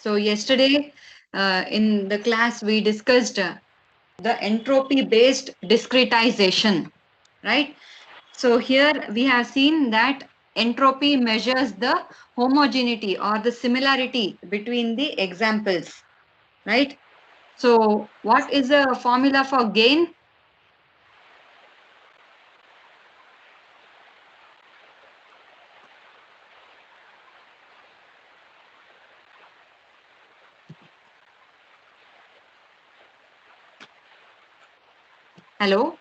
So yesterday in the class we discussed the entropy based discretization, right? So here we have seen that entropy measures the homogeneity or the similarity between the examples, right? So what is the formula for gain? Hello?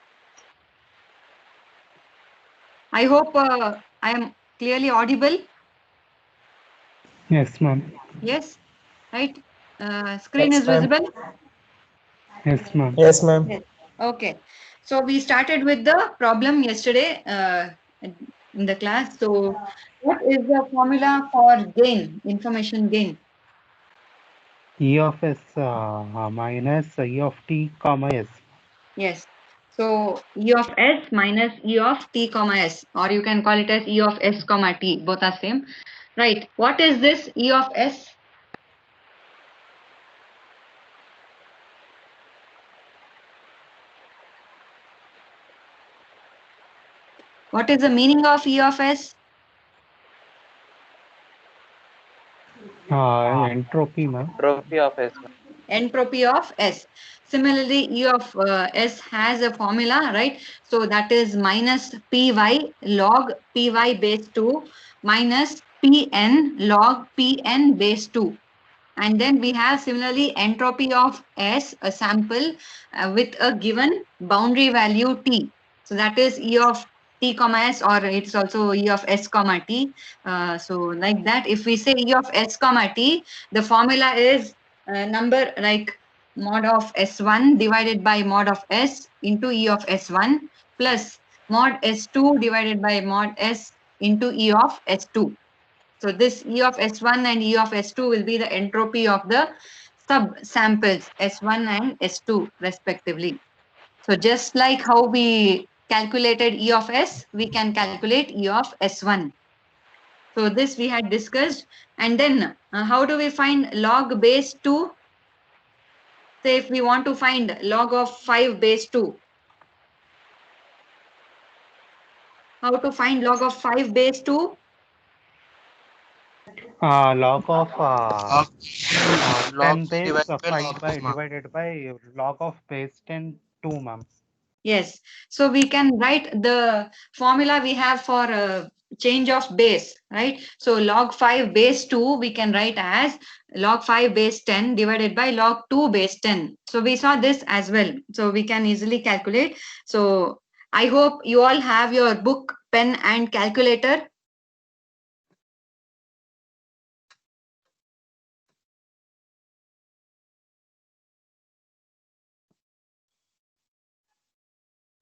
I hope I am clearly audible. Yes, ma'am. Yes, right? Screen Yes, is ma'am. visible? Yes, ma'am. Yes, ma'am. Yes. Okay. So we started with the problem yesterday in the class. So what is the formula for gain, information gain? E of s minus E of t comma s. Yes. So E of S minus E of T comma S, or you can call it as E of S comma T, both are same. Right. What is this E of S? What is the meaning of E of S? Entropy, ma'am. Trophy of S. Entropy of S. Similarly, E of S has a formula, right? So that is minus Py log Py base 2 minus Pn log Pn base 2. And then we have similarly entropy of S, a sample with a given boundary value T. So that is E of T comma S, or it's also E of S comma T. So like that, if we say E of S comma T, the formula is number like mod of S1 divided by mod of S into E of S1 plus mod S2 divided by mod S into E of S2. So this E of S1 and E of S2 will be the entropy of the sub-samples S1 and S2 respectively. So just like how we calculated E of S, we can calculate E of S1. So this we had discussed. And then how do we find log base 2? Say if we want to find log of 5 base 2. How to find log of 5 base 2? Log of Log 10 base divided by 5 log of by mark. divided by log of base 10 2, ma'am. Yes. So we can write the formula we have for change of base, right? So log 5 base 2, we can write as log 5 base 10 divided by log 2 base 10. So we saw this as well. So we can easily calculate. So I hope you all have your book, pen and calculator.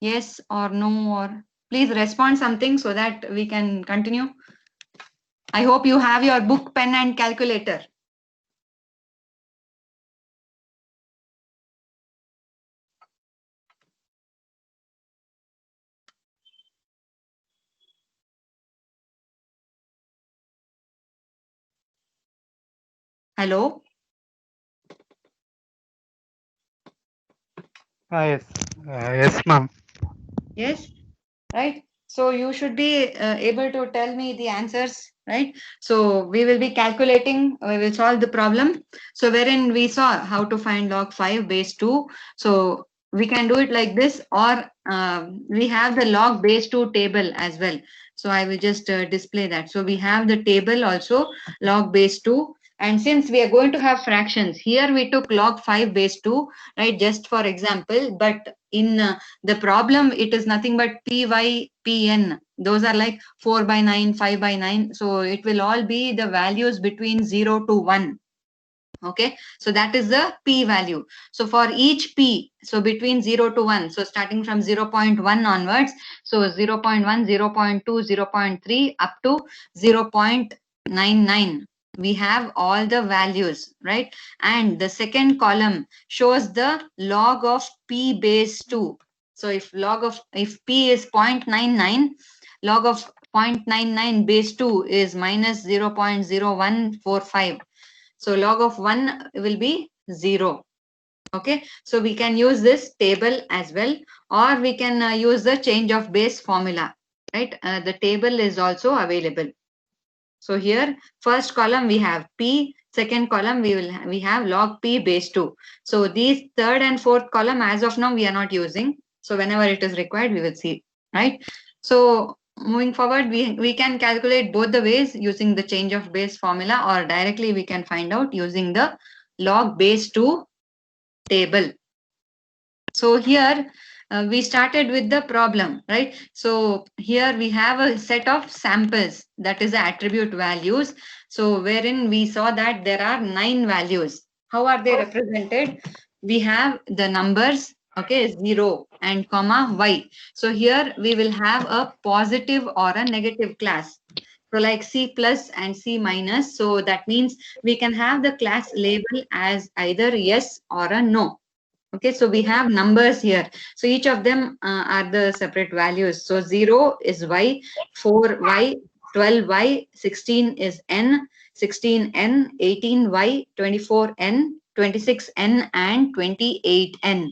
Yes or no, or please respond something so that we can continue. I hope you have your book, pen and calculator. Hello? Yes. Yes, ma'am. Yes, right? So you should be able to tell me the answers, right? So we will be calculating, we will solve the problem. So wherein we saw how to find log 5 base 2. So we can do it like this, or we have the log base 2 table as well. So I will just display that. So we have the table also, log base 2. And since we are going to have fractions, here we took log 5 base 2, right? Just for example, but in the problem, it is nothing but py, pn. Those are like 4 by 9, 5 by 9. So it will all be the values between 0 to 1. Okay, so that is the p value. So for each p, so between 0 to 1, so starting from 0.1 onwards, so 0.1, 0.2, 0.3 up to 0.99, we have all the values, right? And the second column shows the log of p base 2. So if p is 0.99, log of 0.99 base 2 is minus 0.0145. So log of 1 will be 0. Okay, so we can use this table as well, or we can use the change of base formula, right? The table is also available. So here, first column we have P, second column we have log P base 2. So these third and fourth column as of now we are not using. So whenever it is required, we will see, right? So moving forward, we can calculate both the ways using the change of base formula, or directly we can find out using the log base 2 table. So here we started with the problem, right? So here we have a set of samples, that is the attribute values. So wherein we saw that there are 9 values. How are they represented? We have the numbers, okay, 0 and comma y. So here we will have a positive or a negative class. So like C plus and C minus. So that means we can have the class label as either yes or a no. Okay, so we have numbers here. So each of them are the separate values. So 0 is y, 4y, 12y, 16 is n, 16n, 18y, 24n, 26n, and 28n.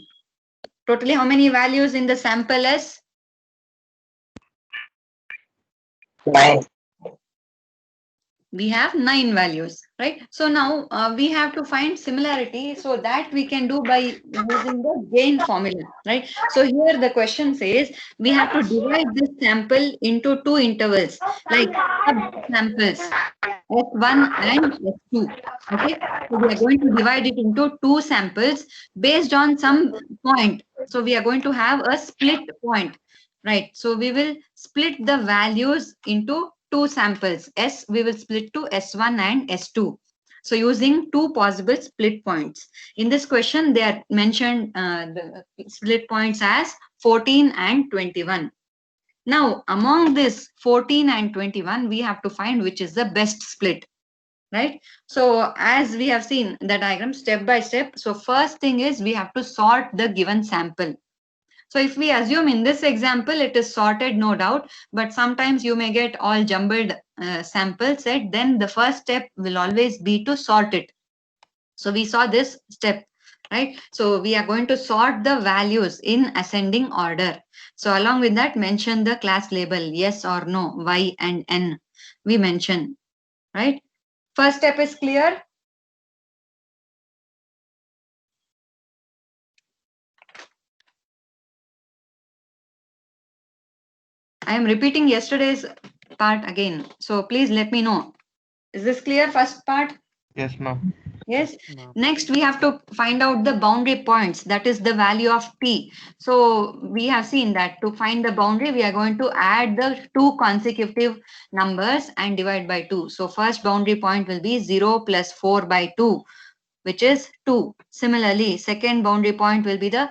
Totally, how many values in the sample S? 9. We have 9 values, right? So now we have to find similarity, so that we can do by using the gain formula, right? So here the question says we have to divide this sample into 2 intervals, like samples S1 and S2. Okay, so we are going to divide it into 2 samples based on some point. So we are going to have a split point, right? So we will split the values into 2 samples. S we will split to S1 and S2. So using 2 possible split points. In this question, they are mentioned the split points as 14 and 21. Now, among this 14 and 21, we have to find which is the best split, right? So as we have seen the diagram step by step. So first thing is we have to sort the given sample. So if we assume in this example, it is sorted, no doubt, but sometimes you may get all jumbled sample set, then the first step will always be to sort it. So we saw this step, right? So we are going to sort the values in ascending order. So along with that, mention the class label, yes or no, y and n, we mention, right? First step is clear. I am repeating yesterday's part again. So please let me know. Is this clear, first part? Yes, ma'am. Yes. ma'am. Next, we have to find out the boundary points. That is the value of P. So we have seen that to find the boundary, we are going to add the 2 consecutive numbers and divide by 2. So first boundary point will be 0 plus 4 by 2, which is 2. Similarly, second boundary point will be the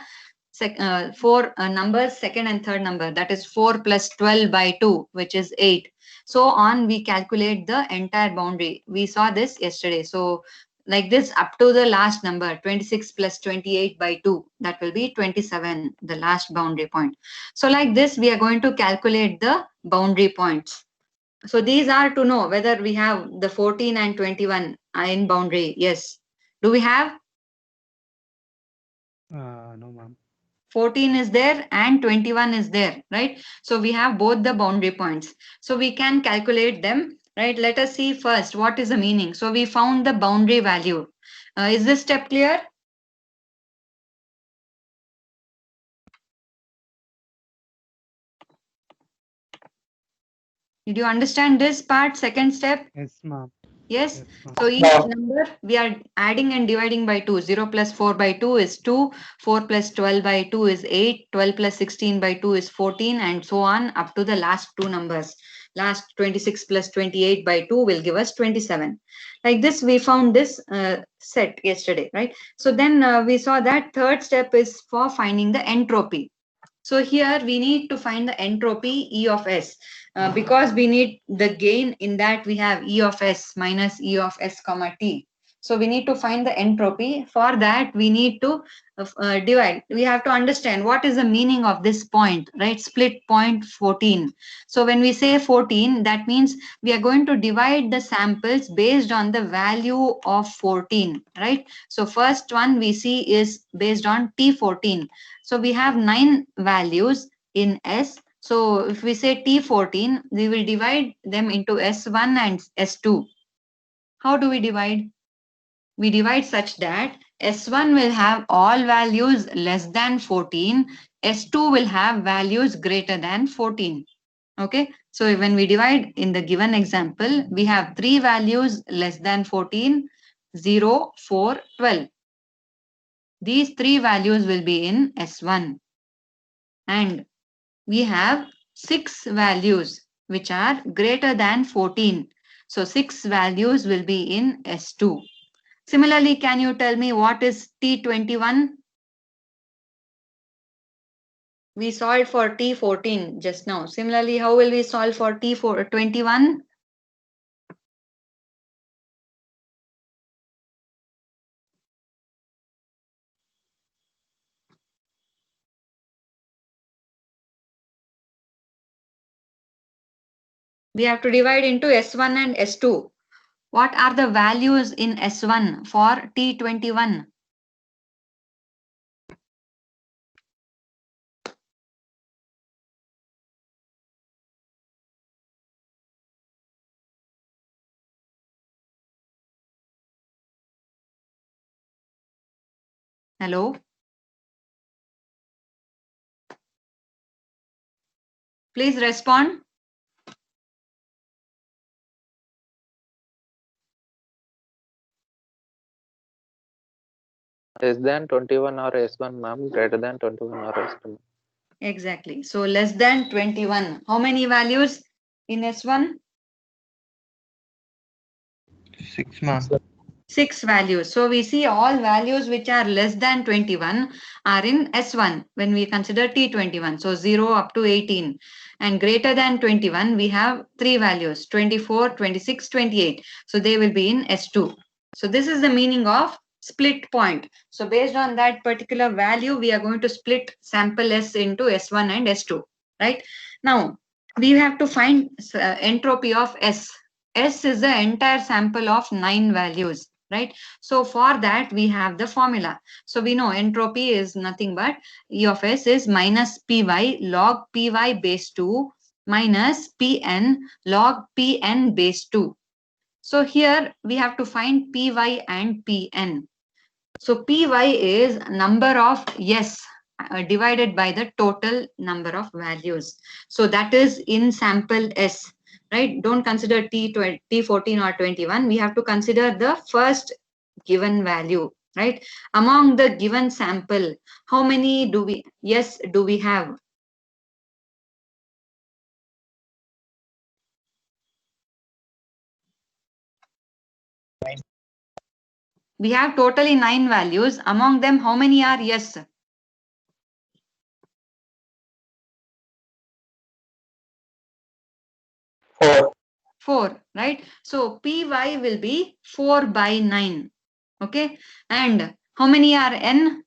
4 numbers, second and third number. That is 4 plus 12 by 2, which is 8. So on, we calculate the entire boundary. We saw this yesterday. So like this up to the last number, 26 plus 28 by 2, that will be 27, the last boundary point. So like this, we are going to calculate the boundary points. So these are to know whether we have the 14 and 21 in boundary. Yes. Do we have? No, ma'am. 14 is there and 21 is there, right? So we have both the boundary points. So we can calculate them, right? Let us see first what is the meaning. So we found the boundary value. Is this step clear? Did you understand this part, second step? Yes, ma'am. Yes. Yes, ma'am. So each number we are adding and dividing by 2. 0 plus 4 by 2 is 2. 4 plus 12 by 2 is 8. 12 plus 16 by 2 is 14, and so on up to the last 2 numbers. Last 26 plus 28 by 2 will give us 27. Like this, we found this set yesterday, right? So then we saw that third step is for finding the entropy. So here we need to find the entropy E of S. Because we need the gain, in that we have E of S minus E of S comma T. So we need to find the entropy. For that, we need to divide. We have to understand what is the meaning of this point, right? Split point 14. So when we say 14, that means we are going to divide the samples based on the value of 14, right? So first one we see is based on T14. So we have 9 values in S. So if we say T14, we will divide them into S1 and S2. How do we divide? We divide such that S1 will have all values less than 14, S2 will have values greater than 14. Okay, so when we divide in the given example, we have 3 values less than 14, 0, 4, 12. These 3 values will be in S1. And we have 6 values which are greater than 14. So 6 values will be in S2. Similarly, can you tell me what is T21? We solved for T14 just now. Similarly, how will we solve for T21? We have to divide into S1 and S2. What are the values in S1 for T21? Hello? Please respond. Less than 21 or S1, ma'am. Greater than 21 or S2. Exactly. So less than 21. How many values in S1? 6, ma'am. 6 values. So we see all values which are less than 21 are in S1 when we consider T21. So 0 up to 18. And greater than 21, we have 3 values, 24, 26, 28. So they will be in S2. So this is the meaning of split point. So based on that particular value, we are going to split sample S into S1 and S2, right? Now, we have to find entropy of S. S is the entire sample of 9 values, right? So for that, we have the formula. So we know entropy is nothing but E of S is minus Py log Py base 2 minus Pn log Pn base 2. So here we have to find Py and Pn. So Py is number of S divided by the total number of values. So that is in sample S, right? Don't consider T14 or 21. We have to consider the first given value, right? Among the given sample, how many do we have? We have totally 9 values. Among them, how many are yes? 4. 4, right? So Py will be 4 by 9. Okay. And how many are N?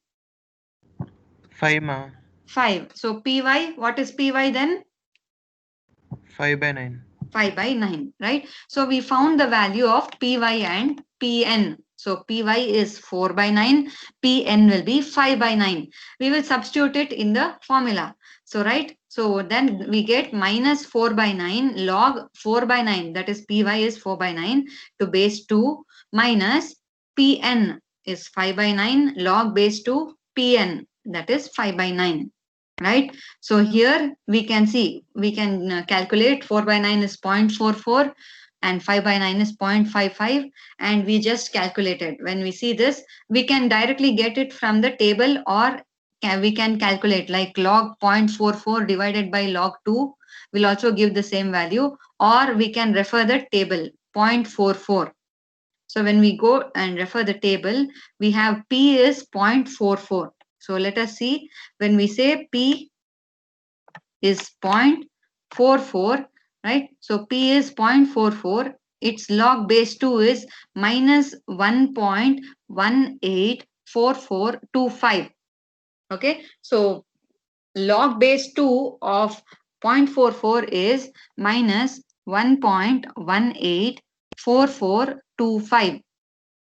5, ma'am. 5. So Py, what is Py then? 5 by 9. 5 by 9, right? So we found the value of Py and Pn. So Py is 4 by 9, Pn will be 5 by 9. We will substitute it in the formula. So, right? So then we get minus 4 by 9 log 4 by 9, that is Py is 4 by 9 to base 2 minus Pn is 5 by 9 log base 2 Pn, that is 5 by 9. Right? So here we can see, we can calculate 4 by 9 is 0.44 and 5 by 9 is 0.55, and we just calculated. When we see this, we can directly get it from the table, or we can calculate like log 0.44 divided by log 2 will also give the same value, or we can refer the table 0.44. So when we go and refer the table, we have P is 0.44. So let us see, when we say P is 0.44, right? So P is 0.44, its log base 2 is minus 1.184425. Okay, so log base 2 of 0.44 is minus 1.184425.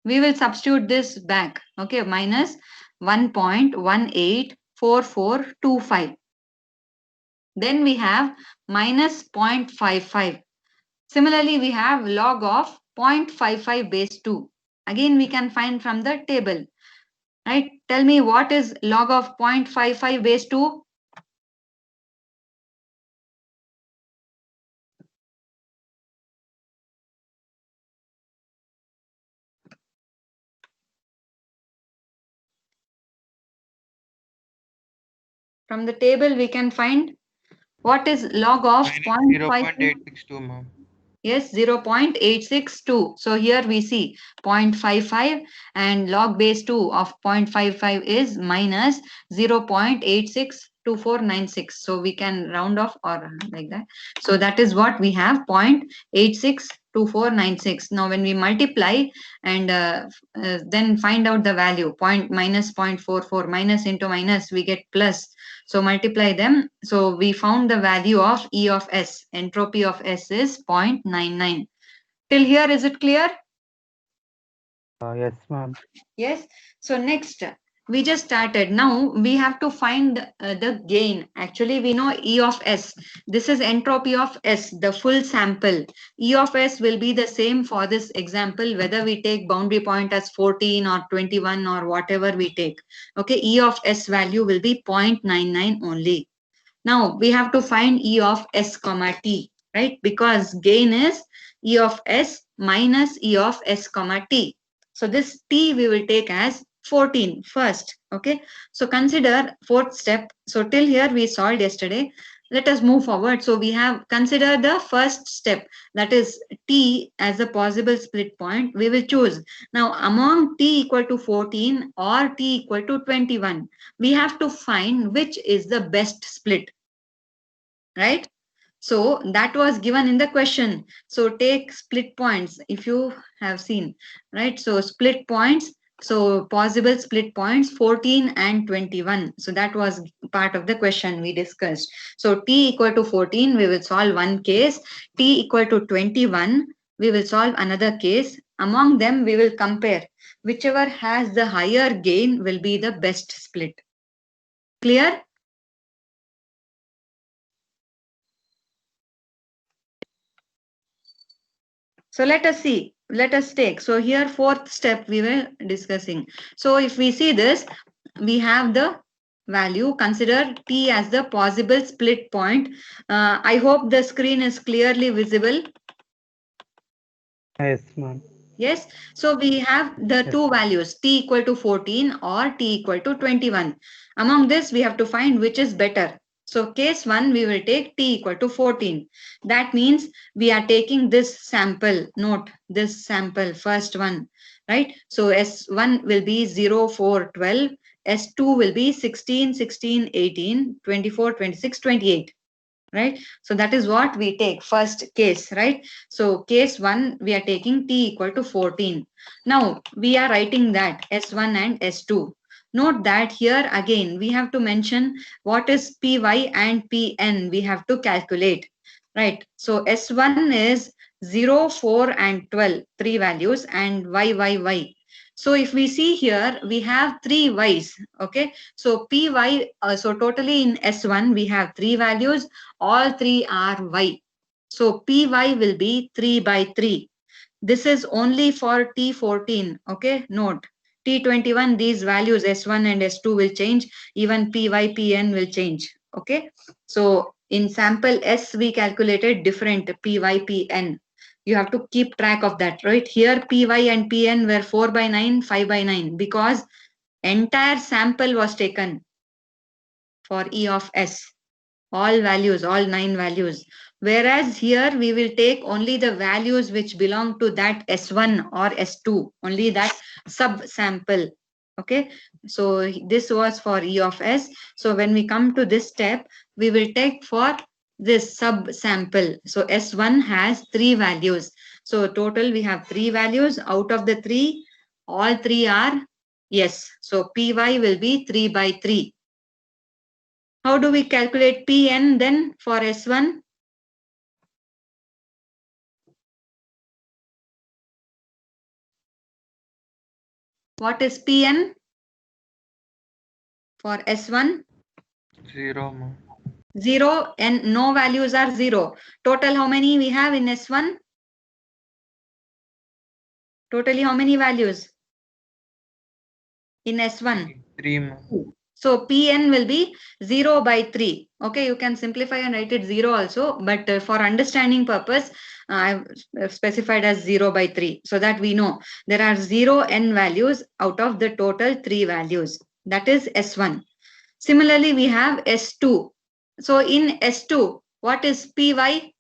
We will substitute this back. Okay, minus 1.184425. Then we have minus 0.55. Similarly, we have log of 0.55 base 2. Again, we can find from the table. Right? Tell me what is log of 0.55 base 2? From the table, we can find what is log of Minus 0.55. 0.862, ma'am. Yes, 0.862. So here we see 0.55 and log base 2 of 0.55 is minus 0.862496. So we can round off or like that. So that is what we have, 0.862496. Now when we multiply and then find out the value, minus 0.44 minus into minus, we get plus. So multiply them. So we found the value of E of S. Entropy of S is 0.99. Till here, is it clear? Yes, ma'am. Yes. So next, we just started. Now we have to find the gain. Actually, we know E of S. This is entropy of S, the full sample. E of S will be the same for this example, whether we take boundary point as 14 or 21 or whatever we take. Okay, E of S value will be 0.99 only. Now we have to find E of S comma T, right? Because gain is E of S minus E of S comma T. So this T we will take as 14 first. Okay. So consider fourth step. So till here we solved yesterday. Let us move forward. So we have considered the first step, that is T as a possible split point. We will choose. Now among T equal to 14 or T equal to 21, we have to find which is the best split. Right? So that was given in the question. So take split points if you have seen, right? So split points. So possible split points 14 and 21. So that was part of the question we discussed. So T equal to 14, we will solve one case. T equal to 21, we will solve another case. Among them, we will compare. Whichever has the higher gain will be the best split. Clear? So let us see, let us take. So here fourth step we were discussing. So if we see this, we have the value, consider T as the possible split point. I hope the screen is clearly visible. Yes, ma'am. Yes, so we have the two values, T equal to 14 or T equal to 21. Among this, we have to find which is better. So case 1, we will take T equal to 14. That means we are taking this sample, note this sample, first one, right? So S1 will be 0, 4, 12. S2 will be 16, 16, 18, 24, 26, 28. Right? So that is what we take first case, right? So case 1, we are taking T equal to 14. Now we are writing that S1 and S2. Note that here again, we have to mention what is Py and Pn we have to calculate, right? So S1 is 0, 4 and 12, three values, and Y. So if we see here, we have three Ys, okay? So Py, so totally in S1, we have three values, all three are Y. So Py will be 3 by 3. This is only for T14, okay? Note, T21, these values S1 and S2 will change, even Py, Pn will change, okay? So in sample S, we calculated different Py, Pn. You have to keep track of that, right? Here Py and Pn were 4 by 9, 5 by 9 because entire sample was taken for E of S. All values, all 9 values. Whereas here we will take only the values which belong to that S1 or S2, only that sub-sample. Okay, so this was for E of S. So when we come to this step, we will take for this sub-sample. So S1 has three values. So total we have 3 values. Out of the 3, all 3 are yes. So Py will be 3 by 3. How do we calculate Pn then for S1? What is Pn for S1? 0, ma'am. 0 and no values are 0. Total how many we have in S1? Totally how many values in S1? 3, ma'am. So Pn will be 0 by 3. Okay, you can simplify and write it 0 also, but for understanding purpose, I've specified as 0 by 3 so that we know there are 0 n values out of the total 3 values. That is S1. Similarly, we have S2. So in S2, what is Py?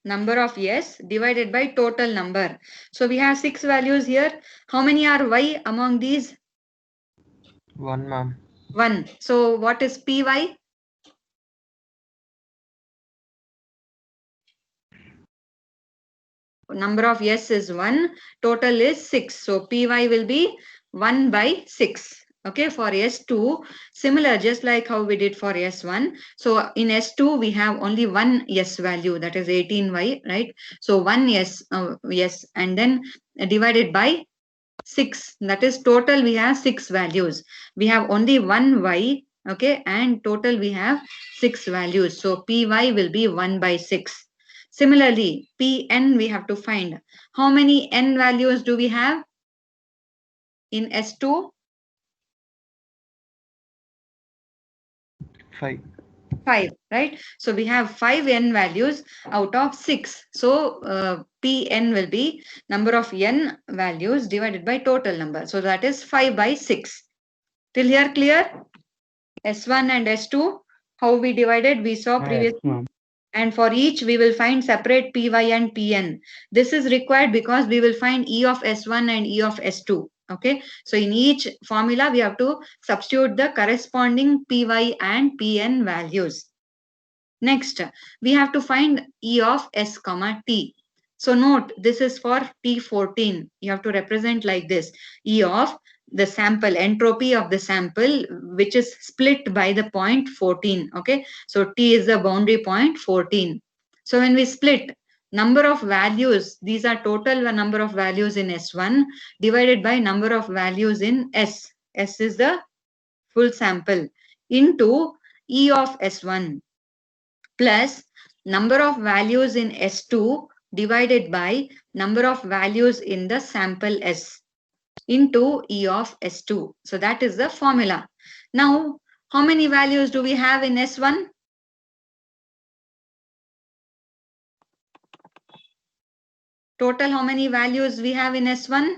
Number of yes divided by total number. So we have 6 values here. How many are y among these? 1, ma'am. 1. So what is Py? Number of yes is 1. Total is 6. So Py will be 1 by 6. Okay, for S2, similar just like how we did for S1. So in S2, we have only one yes value, that is 18y, right? So one yes, yes, and then divided by 6. That is total we have 6 values. We have only one y, okay, and total we have 6 values. So Py will be 1 by 6. Similarly, Pn we have to find. How many n values do we have in S2? 5. 5, right? So we have 5 n values out of 6. So Pn will be number of n values divided by total number. So that is 5 by 6. Till here clear? S1 and S2, how we divided, we saw Yes, previously. ma'am. And for each, we will find separate Py and Pn. This is required because we will find E of S1 and E of S2. Okay. So in each formula, we have to substitute the corresponding Py and Pn values. Next, we have to find E of S comma T. So note, this is for T14. You have to represent like this. E of the sample, entropy of the sample, which is split by the point 14. Okay. So T is the boundary point 14. So when we split number of values, these are total number of values in S1 divided by number of values in S. S is the full sample into E of S1 plus number of values in S2 divided by number of values in the sample S into E of S2. So that is the formula. Now, how many values do we have in S1? Total, how many values we have in S1?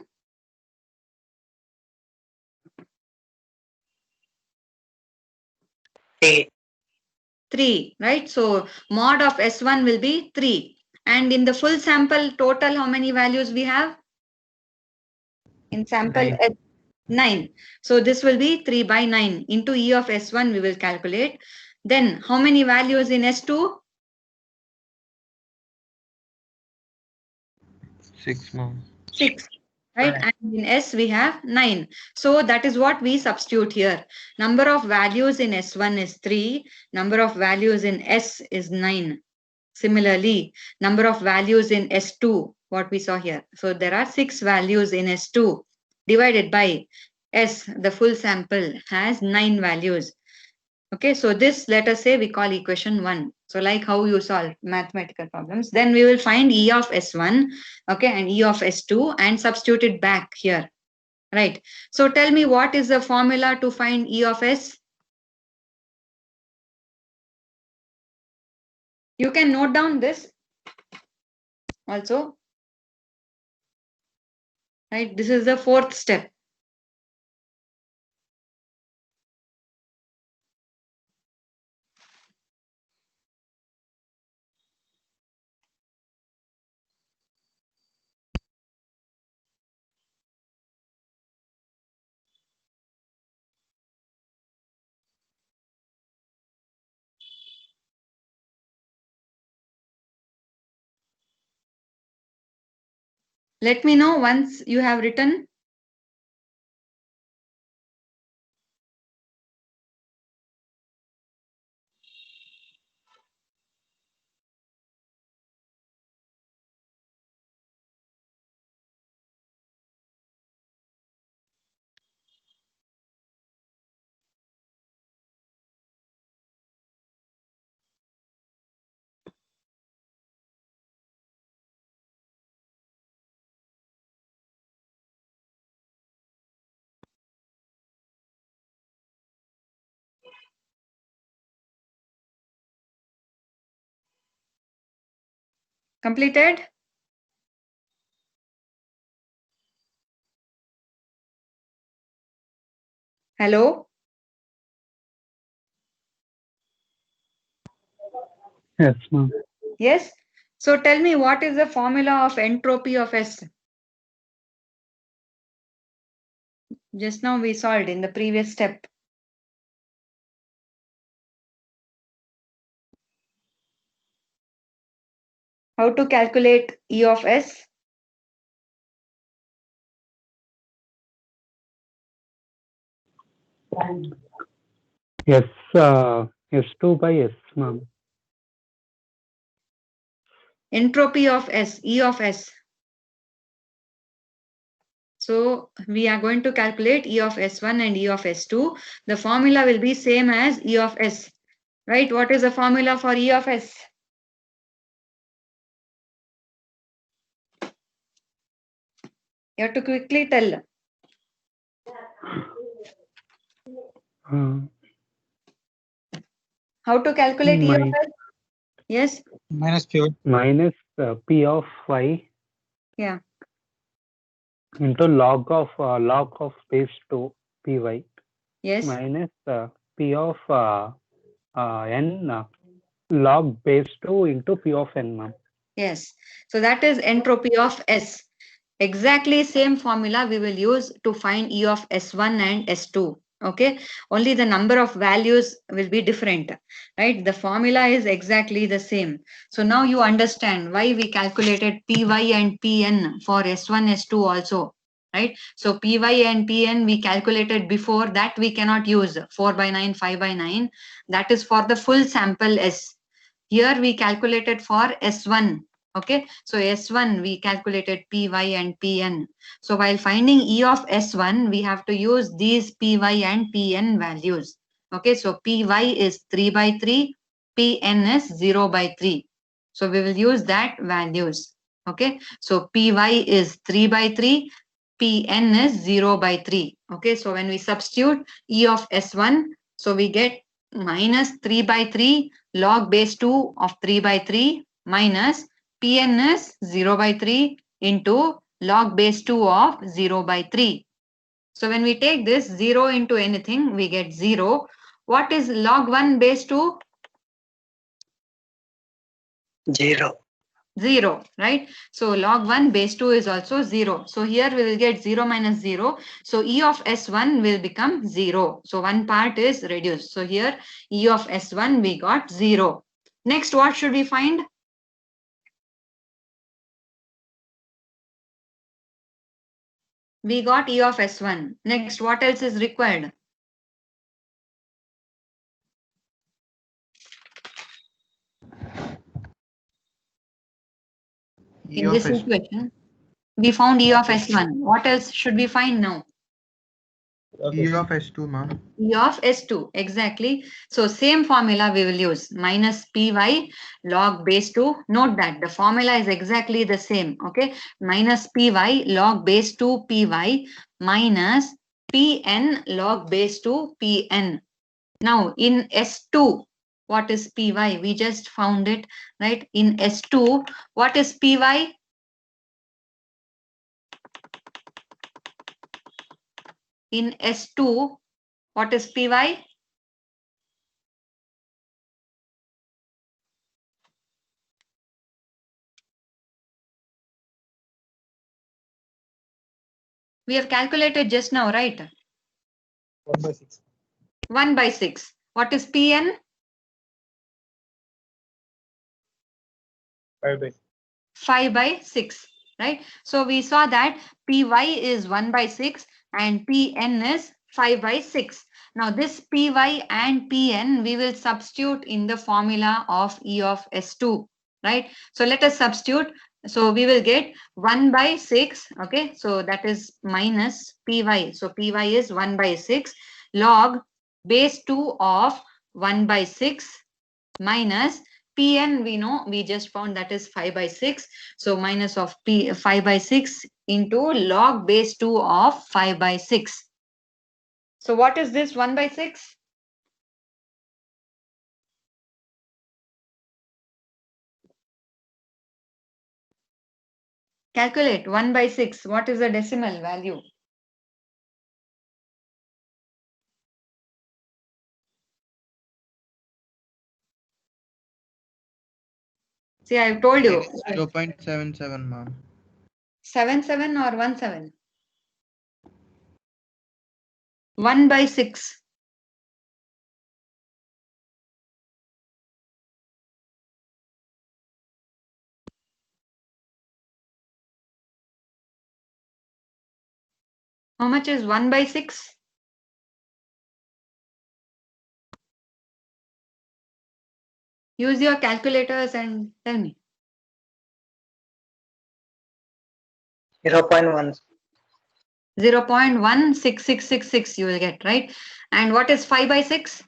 3, right? So mod of S1 will be 3. And in the full sample total, how many values we have? In sample 9. S, 9. So this will be 3 by 9 into E of S1 we will calculate. Then how many values in S2? 6, ma'am. 6. Right? And in S we have 9. So that is what we substitute here. Number of values in S1 is 3. Number of values in S is 9. Similarly, number of values in S2, what we saw here. So there are 6 values in S2 divided by S, the full sample has 9 values. Okay, so this, let us say we call equation 1. So like how you solve mathematical problems, then we will find E of S1, okay, and E of S2 and substitute it back here, right? So tell me, what is the formula to find E of S? You can note down this also, right? This is the 4th step. Let me know once you have written. Completed? Hello? Yes, ma'am. Yes? So tell me, what is the formula of entropy of S? Just now we solved in the previous step. How to calculate E of S? S, S2 by S, ma'am. Entropy of S, E of S. So we are going to calculate E of S1 and E of S2. The formula will be same as E of S. Right? What is the formula for E of S? You have to quickly tell. How to calculate E of S? Yes? Minus P. Minus P of Y. Yeah. Into log of base 2 Py. Yes. Minus P of N log base 2 into P of N, ma'am. Yes. So that is entropy of S. Exactly same formula we will use to find E of S1 and S2. Okay. Only the number of values will be different. Right. The formula is exactly the same. So now you understand why we calculated Py and Pn for S1, S2 also. Right. So Py and Pn we calculated before, that we cannot use 4 by 9, 5 by 9. That is for the full sample S. Here we calculated for S1. Okay, so S1 we calculated Py and Pn. So while finding E of S1, we have to use these Py and Pn values. Okay, so Py is 3 by 3, Pn is 0 by 3. So we will use that values. Okay, so Py is 3 by 3, Pn is 0 by 3. Okay, so when we substitute E of S1, so we get minus 3 by 3 log base 2 of 3 by 3 minus Pn is 0 by 3 into log base 2 of 0 by 3. So when we take this 0 into anything, we get 0. What is log 1 base 2? 0. 0, right? So log 1 base 2 is also 0. So here we will get 0 minus 0. So E of S1 will become 0. So one part is reduced. So here E of S1 we got 0. Next, what should we find? We got E of S1. Next, what else is required? E In of this S, equation, we found E of S1. What else should we find now? E of S2, ma'am. E of S2, exactly. So same formula we will use, minus Py log base 2. Note that the formula is exactly the same, okay? Minus Py log base 2 Py minus Pn log base 2 Pn. Now in S2, what is Py? We just found it, right? In S2, what is Py? In S2, what is Py? We have calculated just now, right? 1 by 6. 1 by 6. What is Pn? 5 by 5 by 6, right? So we saw that Py is 1 by 6 and Pn is 5 by 6. Now this Py and Pn we will substitute in the formula of E of S2, right? So let us substitute. So we will get 1 by 6, okay? So that is minus Py. So Py is 1 by 6 log base 2 of 1 by 6 minus Pn, we know, we just found that is 5 by 6. So minus of 5 by 6 into log base 2 of 5 by 6. So what is this 1 by 6? Calculate 1 by 6. What is the decimal value? See, I have told you. 0.77, ma'am. 77 or 17? 1 by 6. How much is 1 by 6? Use your calculators and tell me. 0.1. 0.16666 you will get, right? And what is 5 by 6?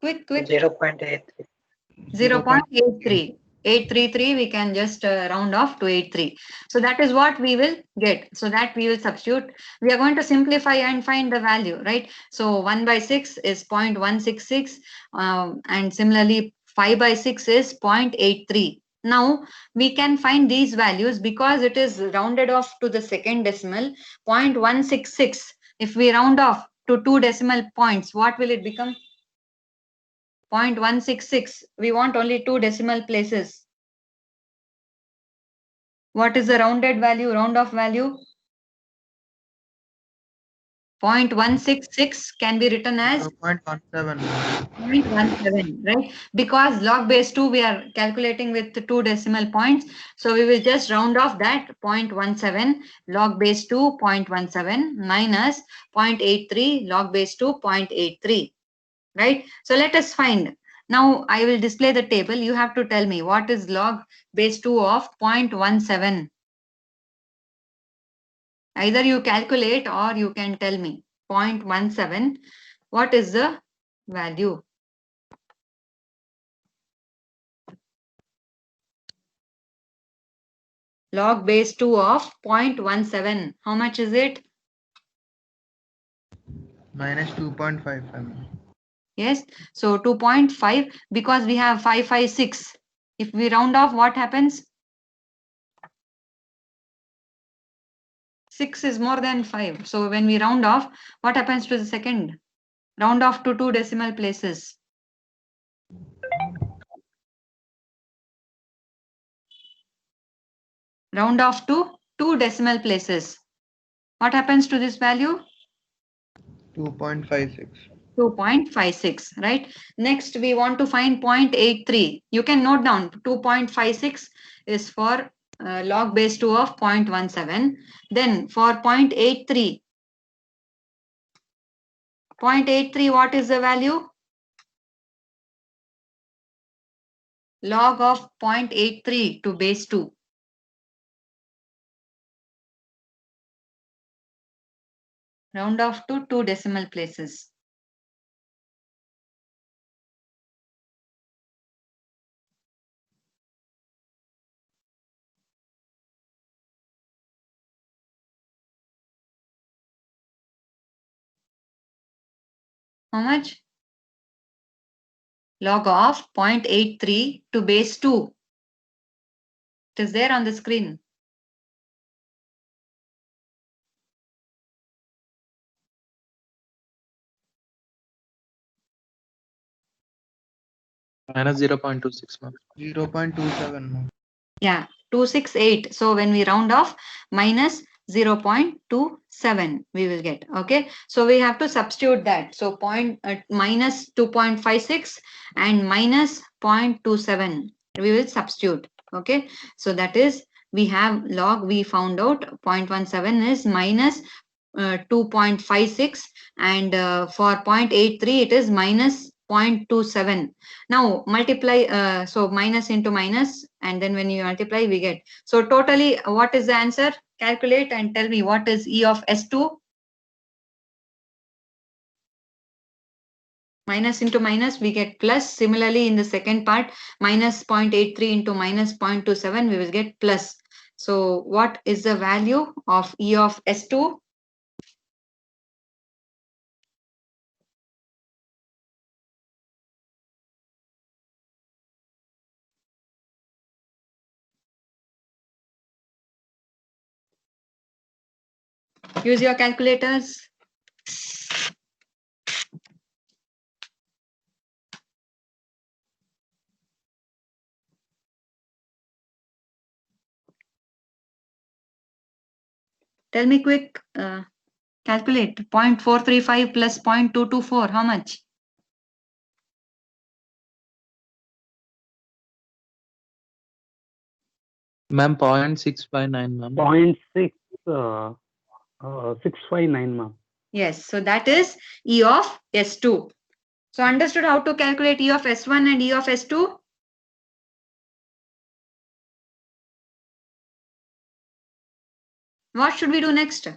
Quick. 0.83. 0.83. 833 we can just round off to 83. So that is what we will get. So that we will substitute. We are going to simplify and find the value, right? So 1 by 6 is 0.166 and similarly 5 by 6 is 0.83. Now we can find these values because it is rounded off to the second decimal, 0.166. If we round off to 2 decimal points, what will it become? 0.166. We want only 2 decimal places. What is the rounded value, round off value? 0.166 can be written as 0.17. 0.17, right? Because log base 2 we are calculating with 2 decimal points. So we will just round off that 0.17 log base 2 0.17 minus 0.83 log base 2 0.83, right? So let us find. Now I will display the table. You have to tell me what is log base 2 of 0.17. Either you calculate or you can tell me 0.17. What is the value? Log base 2 of 0.17. How much is it? Minus 2.55, ma'am. Yes. So 2.5 because we have 556. If we round off, what happens? 6 is more than 5. So when we round off, what happens to the second? Round off to 2 decimal places. Round off to 2 decimal places. What happens to this value? 2.56. 2.56, right? Next, we want to find 0.83. You can note down 2.56 is for log base 2 of 0.17. Then for 0.83, 0.83, what is the value? Log of 0.83 to base 2. Round off to 2 decimal places. How much? Log of 0.83 to base 2. It is there on the screen. Minus 0.26, ma'am. 0.27, ma'am. Yeah, 268. So when we round off, minus 0.27. 7 we will get. Okay, so we have to substitute that. So minus 2.56 and minus 0.27 we will substitute. Okay, so that is, we have log, we found out 0.17 is minus 2.56, and for 0.83 it is minus 0.27. Now multiply, so minus into minus, and then when you multiply we get, so totally what is the answer? Calculate and tell me what is E of S2. Minus into minus we get plus. Similarly in the second part, minus 0.83 into minus 0.27 we will get plus. So what is the value of E of S2? Use your calculators. Tell me quick. Calculate 0.435 plus 0.224. How much? Ma'am, 0.659, ma'am. 0.659, ma'am. Yes, so that is E of S2. So understood how to calculate E of S1 and E of S2? What should we do next?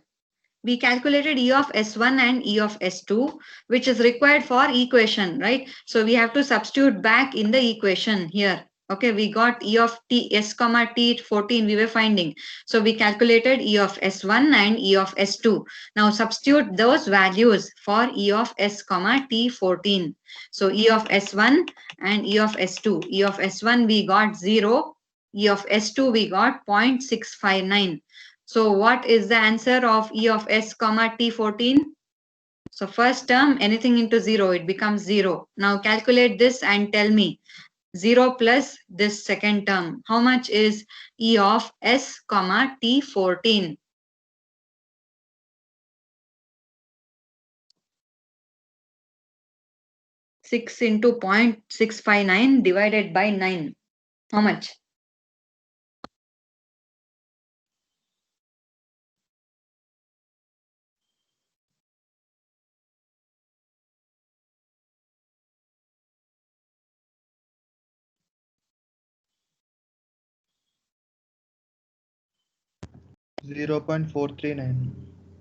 We calculated E of S1 and E of S2, which is required for equation, right? So we have to substitute back in the equation here. Okay, we got E of T, S comma T 14 we were finding. So we calculated E of S1 and E of S2. Now substitute those values for E of S comma T 14. So E of S1 and E of S2. E of S1 we got 0. E of S2 we got 0.659. So what is the answer of E of S comma T14? So first term, anything into 0, it becomes 0. Now calculate this and tell me 0 plus this second term. How much is E of S comma T14? Six into 0.659 divided by 9. How much? Zero 0.439.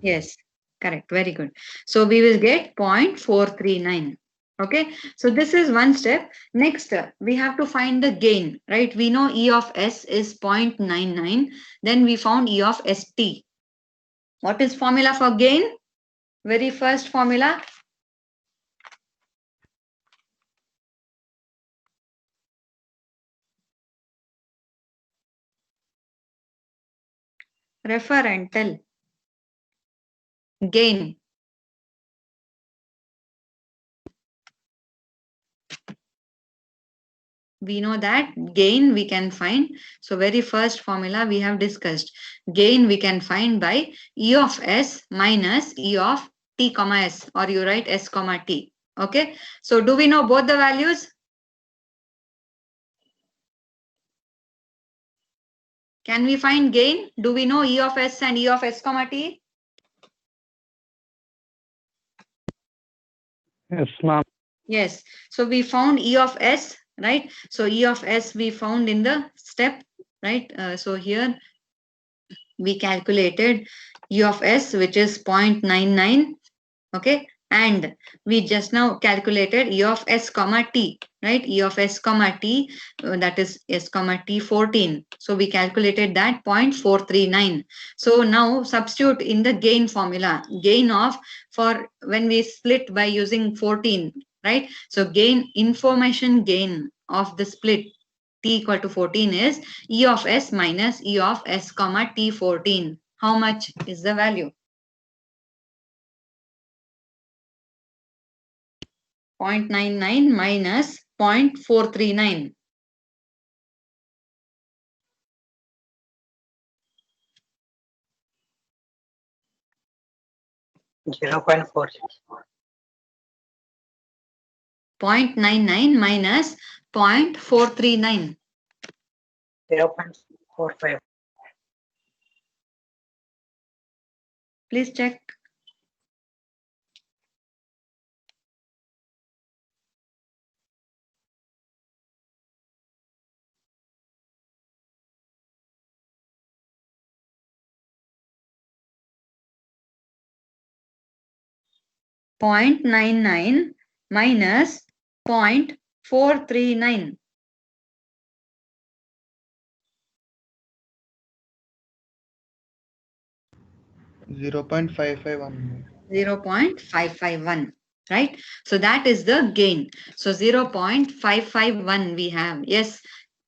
Yes, correct. Very good. So we will get 0.439. Okay, so this is one step. Next, we have to find the gain, right? We know E of S is 0.99. Then we found E of ST. What is formula for gain? Very first formula. Refer and tell. Gain. We know that gain we can find. So very first formula we have discussed. Gain we can find by E of S minus E of T comma S, or you write S comma T. Okay. So do we know both the values? Can we find gain? Do we know E of S and E of S comma T? Yes, ma'am. Yes. So we found E of S, right? So E of S we found in the step, right? So here we calculated E of S, which is 0.99. Okay. And we just now calculated E of S comma T, right? E of S comma T, that is S comma T 14. So we calculated that 0.439. So now substitute in the gain formula. Gain of, for when we split by using 14, right? So gain, information gain of the split T equal to 14 is E of S minus E of S comma T 14. How much is the value? 0.99 minus 0.439. 0.46. 0.99 minus 0.439. 0.45. Please check. Point 0.99 minus 0.439. 0.551. 0.551, right? So that is the gain. So 0.551 we have. Yes,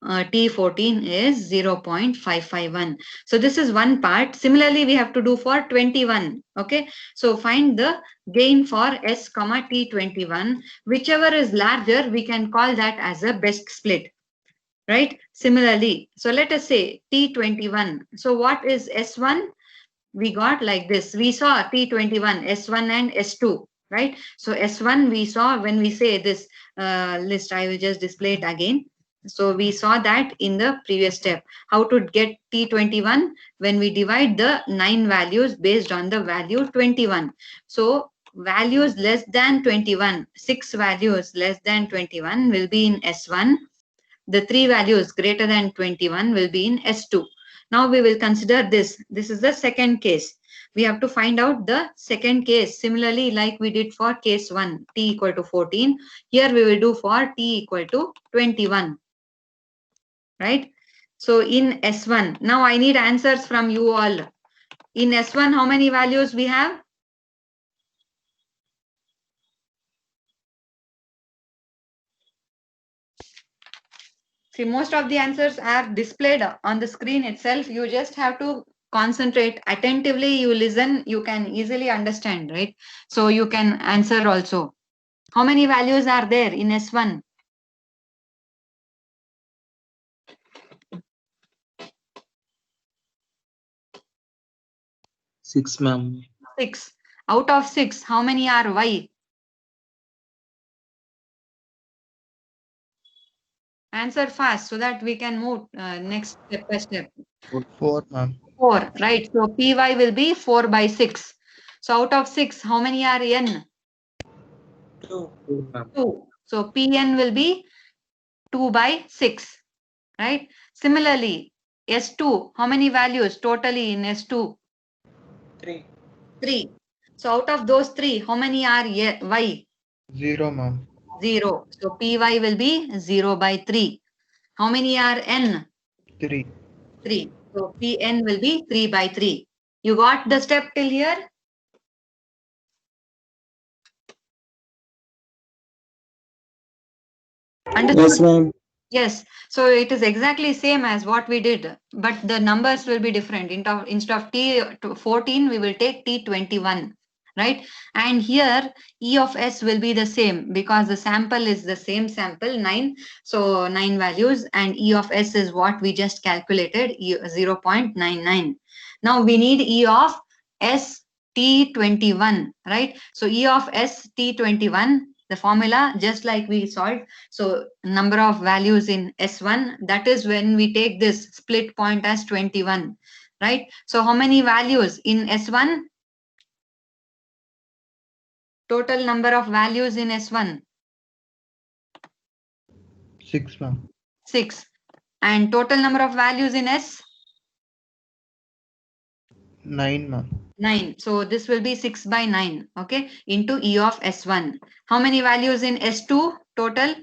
T14 is 0.551. So this is one part. Similarly, we have to do for 21. Okay. So find the gain for S comma T21. Whichever is larger, we can call that as a best split. Right. Similarly, so let us say T21. So what is S1? We got like this. We saw T21, S1 and S2, right? So S1 we saw when we say this list, I will just display it again. So we saw that in the previous step, how to get T21 when we divide the 9 values based on the value 21. So values less than 21, 6 values less than 21 will be in S1. The 3 values greater than 21 will be in S2. Now we will consider this. This is the second case. We have to find out the second case. Similarly, like we did for case 1, T equal to 14. Here we will do for T equal to 21. Right? So in S1, now I need answers from you all. In S1, how many values we have? See, most of the answers are displayed on the screen itself. You just have to concentrate attentively. You listen, you can easily understand, right? So you can answer also. How many values are there in S1? 6, ma'am. 6. Out of 6, how many are Y? Answer fast so that we can move next step by step. 4, ma'am. 4, right? So PY will be 4 by 6. So out of 6, how many are N? 2. 2. So PN will be 2 by 6, right? Similarly, S2, how many values totally in S2? 3. 3. So out of those 3, how many are Y? 0, ma'am. 0. So PY will be 0 by 3. How many are N? 3. 3. So Pn will be 3 by 3. You got the step till here? Understood? Yes, ma'am. Yes. So it is exactly same as what we did, but the numbers will be different. Instead of T14, we will take T21, right? And here E of S will be the same because the sample is the same sample, 9. So 9 values, and E of S is what we just calculated, 0.99. Now we need E of S T21, right? So E of S T21, the formula just like we solved. So number of values in S1, that is when we take this split point as 21, right? So how many values in S1? Total number of values in S1? 6, ma'am. 6. And total number of values in S? 9, ma'am. 9. So this will be 6 by 9, okay, into E of S1. How many values in S2 total?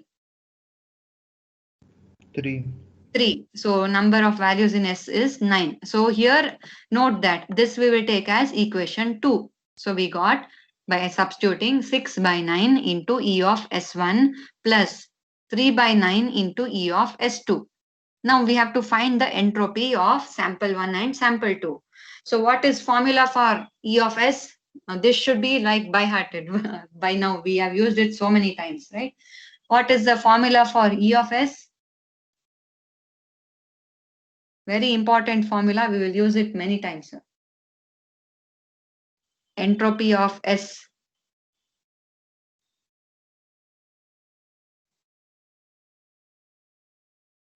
3. 3. So number of values in S is 9. So here note that this we will take as equation 2. So we got by substituting 6 by 9 into E of S1 plus 3 by 9 into E of S2. Now we have to find the entropy of sample 1 and sample 2. So what is formula for E of S? This should be like by hearted. By now we have used it so many times, right? What is the formula for E of S? Very important formula. We will use it many times. entropy of S.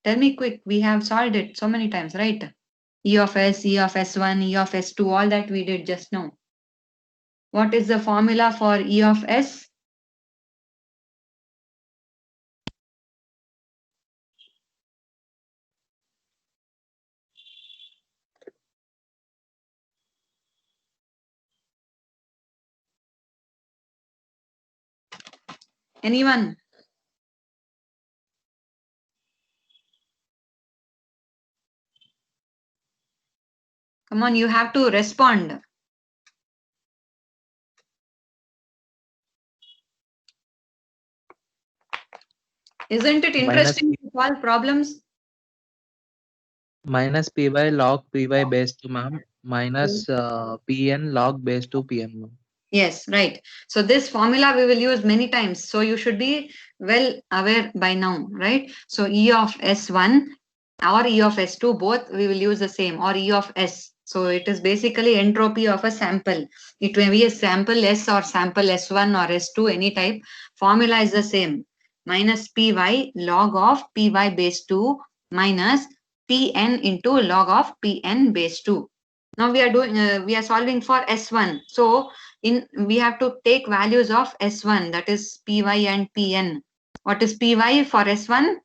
Tell me quick, we have solved it so many times, right? E of S, E of S1, E of S2, all that we did just now. What is the formula for E of S? Anyone? Come on, you have to respond. Isn't it interesting to solve problems? minus P by log P by base 2, ma'am, minus Pn log base 2 Pn, ma'am. Yes, right. So this formula we will use many times. So you should be well aware by now, right? So E of S1 or E of S2, both we will use the same, or E of S. So it is basically entropy of a sample. It may be a sample S or sample S1 or S2, any type. Formula is the same. Minus Py log of Py base 2 minus Pn into log of Pn base 2. Now we are solving for S1. So we have to take values of S1, that is Py and Pn. What is Py for S1?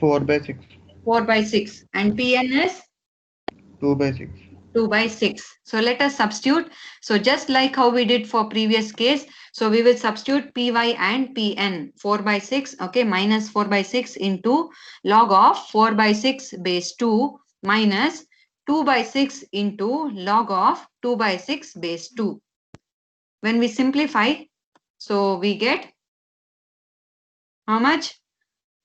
4/6. 4/6. And Pn is 2/6. 2/6. So let us substitute. So just like how we did for previous case, so we will substitute Py and Pn. 4/6, okay, minus 4/6 into log of 4/6 base 2 minus 2/6 into log of 2/6 base 2. When we simplify, so we get how much?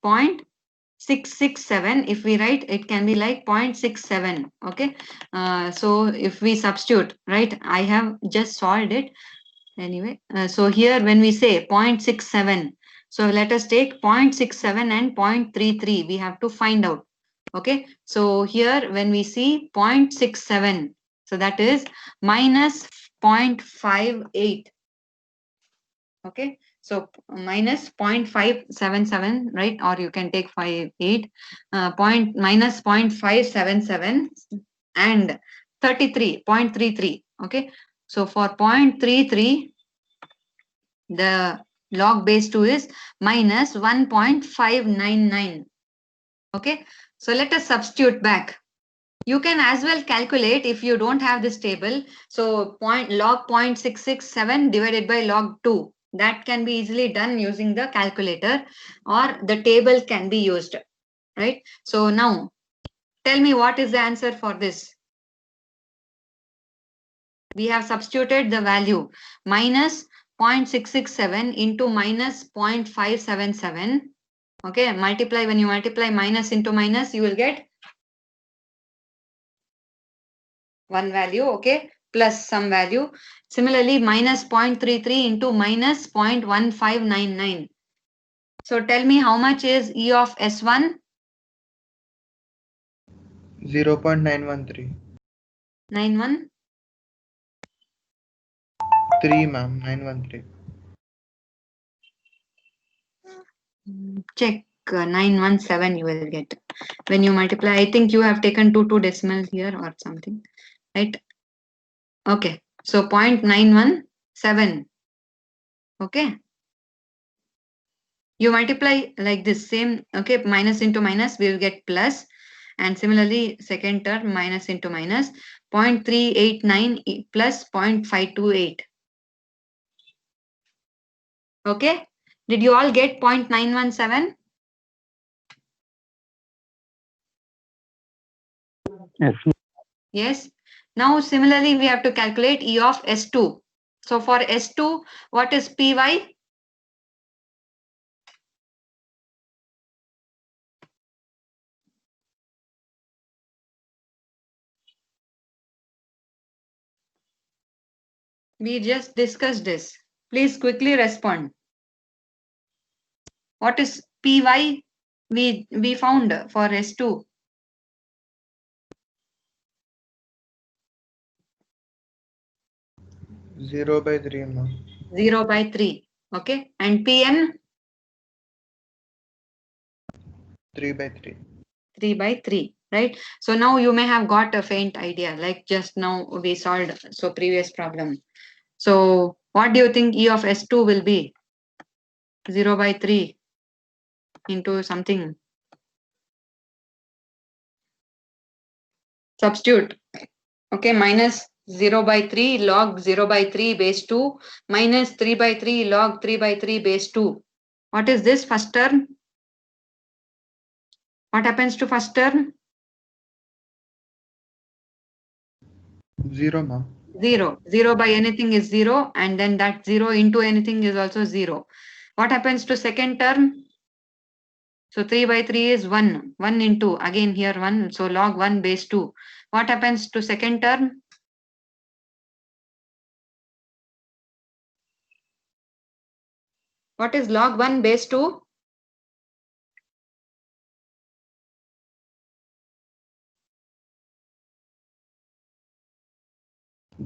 0.667. If we write, it can be like 0.67. Okay. So if we substitute, right, I have just solved it. Anyway, so here when we say 0.67, so let us take 0.67 and 0.33. We have to find out. Okay. So here when we see 0.67, so that is minus 0.58. Okay, so minus 0.577, right? Or you can take 58, minus 0.577 and 0.33. Okay, so for 0.33, the log base 2 is minus 1.599. Okay, so let us substitute back. You can as well calculate if you don't have this table. So log 0.667 divided by log 2. That can be easily done using the calculator, or the table can be used, right? So now tell me what is the answer for this. We have substituted the value minus 0.667 into minus 0.577. Okay, multiply. When you multiply minus into minus, you will get one value, okay, plus some value. Similarly, minus 0.33 into minus 0.1599. So tell me how much is E of S1? 0.913. 91? 3, ma'am. 913. Check 917 you will get. When you multiply, I think you have taken two decimals here or something, right? Okay, so 0.917. Okay. You multiply like this, same, okay, minus into minus, we will get plus. And similarly, second term, minus into minus, 0.389 plus 0.528. Okay, did you all get 0.917? Yes. Yes. Now, similarly, we have to calculate E of S2. So for S2, what is Py? We just discussed this. Please quickly respond. What is Py? We found for S2. 0 by 3, ma'am. 0 by 3. Okay. And Pn? 3 by 3. 3 by 3. Right. So now you may have got a faint idea, like just now we solved so previous problem. So what do you think E of S2 will be? 0 by 3 into something. Substitute. Okay, minus 0 by 3 log 0 by 3 base 2 minus 3 by 3 log 3 by 3 base 2. What is this first term? What happens to first term? 0, ma'am. 0. 0 by anything is 0, and then that 0 into anything is also 0. What happens to second term? So 3 by 3 is 1. 1 into, again here 1. So log 1 base 2. What happens to second term? What is log 1 base 2?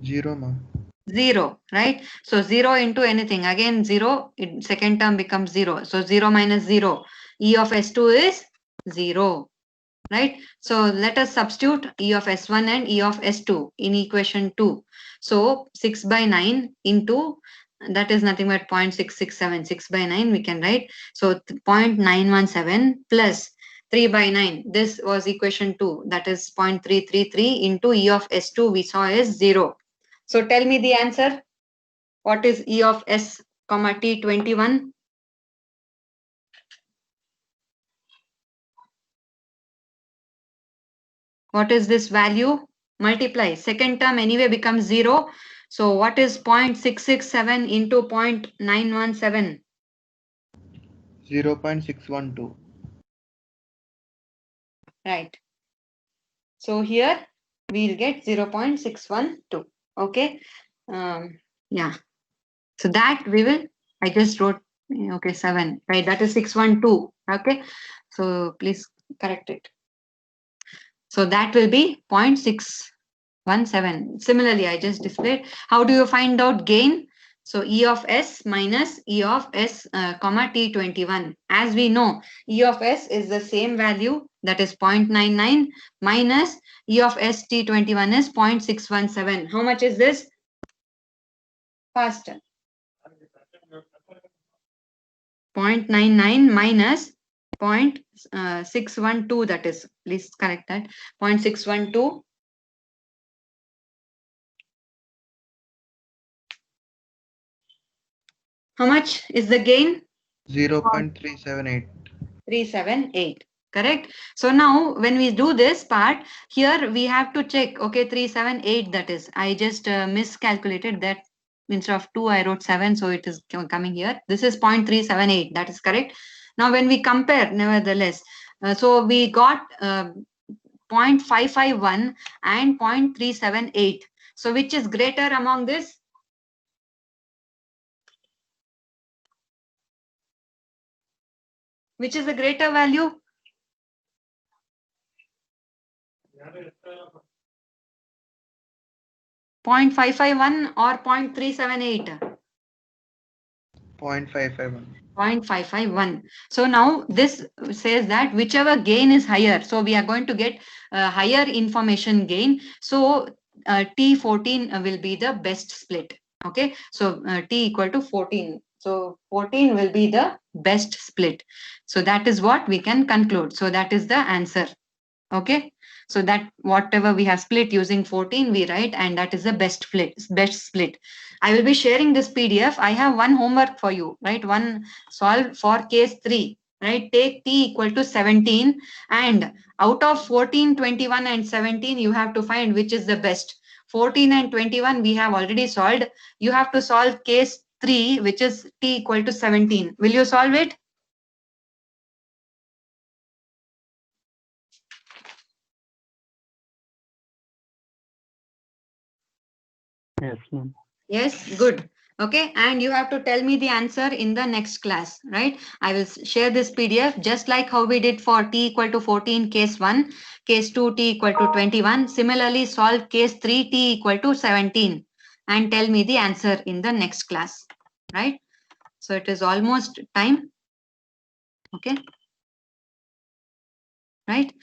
0, ma'am. 0, right? So 0 into anything, again 0, second term becomes 0. So 0 minus 0, E of S2 is 0, right? So let us substitute E of S1 and E of S2 in equation 2. So 6 by 9 into, that is nothing but 0.667, 6 by 9 we can write. So 0.917 plus 3 by 9, this was equation 2, that is 0.333 into E of S2 we saw is 0. So tell me the answer. What is E of S, comma T21? What is this value? Multiply. Second term anyway becomes 0. So what is 0.667 into 0.917? 0.612. Right. So here we'll get 0.612. Okay. Yeah. So that we will, I just wrote, okay, 7, right? That is 612. Okay. So please correct it. So that will be 0.617. Similarly, I just displayed. How do you find out gain? So E of S minus E of S, comma T21. As we know, E of S is the same value, that is 0.99 minus E of S T21 is 0.617. How much is this? Faster. 0.99 minus 0.612, that is, please correct that, 0.612. How much is the gain? 0.378. 378. Correct. So now when we do this part, here we have to check, okay, 378, that is, I just miscalculated that. Instead of 2, I wrote 7, so it is coming here. This is 0.378, that is correct. Now when we compare, nevertheless, so we got 0.551 and 0.378. So which is greater among this? Which is the greater value? .551 or 0.378? 0.551. 0.551. So now this says that whichever gain is higher, so we are going to get higher information gain. So T14 will be the best split. Okay, so T equal to 14. So 14 will be the best split. So that is what we can conclude. So that is the answer. Okay, so that whatever we have split using 14 we write, and that is the best split. I will be sharing this PDF. I have one homework for you, right? One, solve for case 3, right? Take T equal to 17, and out of 14, 21 and 17 you have to find which is the best. 14 and 21 we have already solved. You have to solve case 3, which is T equal to 17. Will you solve it? Yes, ma'am. Yes, good. Okay, and you have to tell me the answer in the next class, right? I will share this PDF just like how we did for T equal to 14 case 1, case 2 T equal to 21. Similarly, solve case 3 T equal to 17. and tell me the answer in the next class, right? So it is almost time. Okay. Right.